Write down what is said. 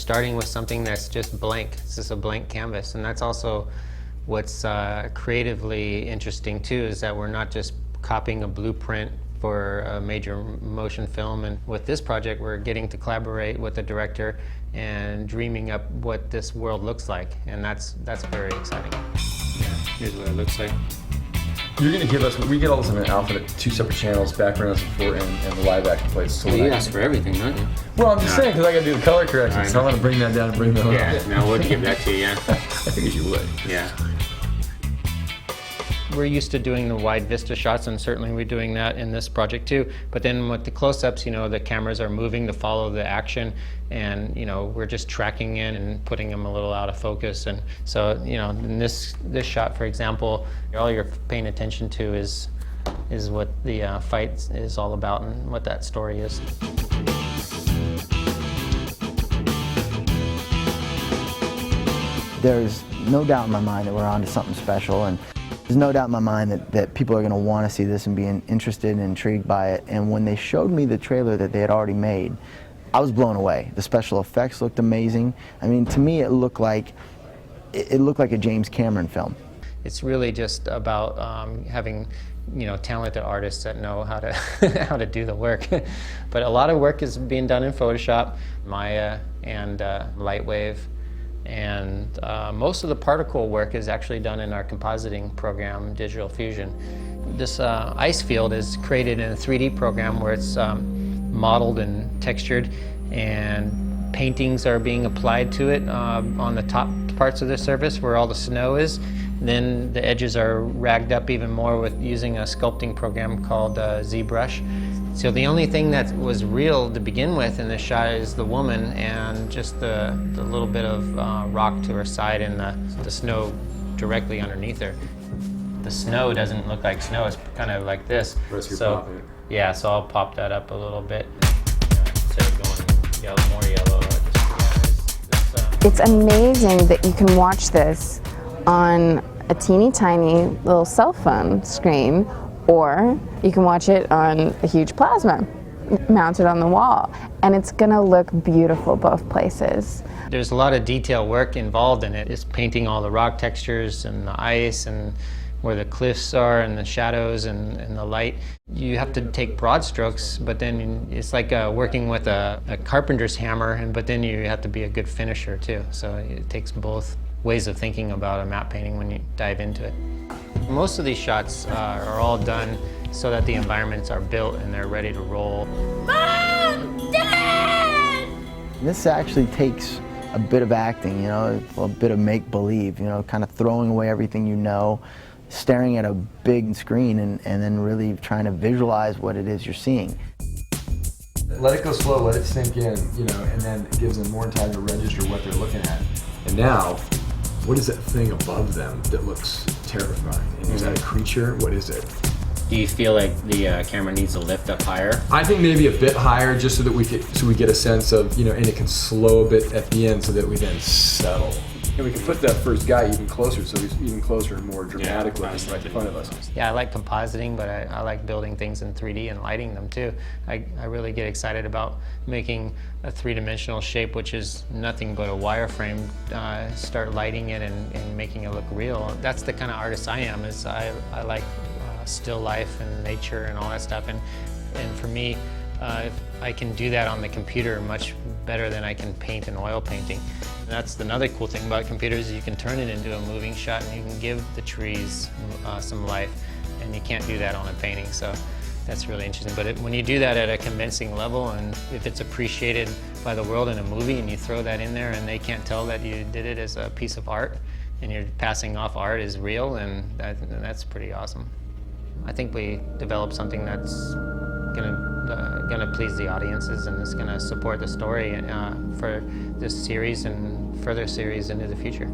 starting with something that's just blank. It's just a blank canvas, and that's also what's creatively interesting too, is that we're not just copying a blueprint for a major motion film, and with this project we're getting to collaborate with the director and dreaming up what this world looks like, and that's very exciting. Yeah, here's what it looks like. You're going to give us, we get all this in an outfit, 2 separate channels, backgrounds and the live action plates. So you ask for everything, don't you? Well, I'm just saying, because I got to do the color correction, so I want to bring that down and bring that up. Yeah, no, we'll give that to you, yeah. I figured you would. Yeah. We're used to doing the wide vista shots, and certainly we're doing that in this project too. But then with the close-ups, the cameras are moving to follow the action, and we're just tracking in and putting them a little out of focus. And so, in this shot, for example, all you're paying attention to is what the fight is all about and what that story is. There's no doubt in my mind that we're onto something special, and there's no doubt in my mind that people are going to want to see this and be interested and intrigued by it. And when they showed me the trailer that they had already made, I was blown away. The special effects looked amazing. I mean, to me, it looked like a James Cameron film. It's really just about having talented artists that know how to how to do the work. But a lot of work is being done in Photoshop, Maya, and Lightwave. And most of the particle work is actually done in our compositing program, Digital Fusion. This ice field is created in a 3D program where it's modeled and textured, and paintings are being applied to it on the top parts of the surface where all the snow is. Then the edges are ragged up even more with using a sculpting program called ZBrush. So the only thing that was real to begin with in this shot is the woman and just the little bit of rock to her side and the snow directly underneath her. The snow doesn't look like snow, it's kind of like this. So yeah, so I'll pop that up a little bit. Instead of going more yellow. It's amazing that you can watch this on a teeny tiny little cell phone screen, or you can watch it on a huge plasma mounted on the wall, and it's gonna look beautiful both places. There's a lot of detail work involved in it. It's painting all the rock textures and the ice and where the cliffs are and the shadows and the light. You have to take broad strokes, but then it's like working with a carpenter's hammer, but then you have to be a good finisher too. So it takes both ways of thinking about a matte painting when you dive into it. Most of these shots are all done so that the environments are built and they're ready to roll. Mom! Dad! This actually takes a bit of acting, a bit of make-believe, kind of throwing away everything staring at a big screen and then really trying to visualize what it is you're seeing. Let it go slow, let it sink in, and then it gives them more time to register what they're looking at. And now, what is that thing above them that looks terrifying? And is that a creature? What is it? Do you feel like the camera needs to lift up higher? I think maybe a bit higher, just so that we get a sense of, and it can slow a bit at the end so that we then settle. And we can put that first guy even closer, so he's even closer and more dramatically right in front of us. Yeah, I like compositing, but I like building things in 3D and lighting them too. I really get excited about making a three-dimensional shape, which is nothing but a wireframe, start lighting it and making it look real. That's the kind of artist I am, is I like still life and nature and all that stuff. And for me, I can do that on the computer much better than I can paint in oil painting. And that's another cool thing about computers, is you can turn it into a moving shot and you can give the trees some life, and you can't do that on a painting, so that's really interesting. But when you do that at a convincing level, and if it's appreciated by the world in a movie and you throw that in there and they can't tell that you did it as a piece of art and you're passing off art as real, and that's pretty awesome. I think we developed something that's gonna please the audiences and is gonna support the story for this series and further series into the future.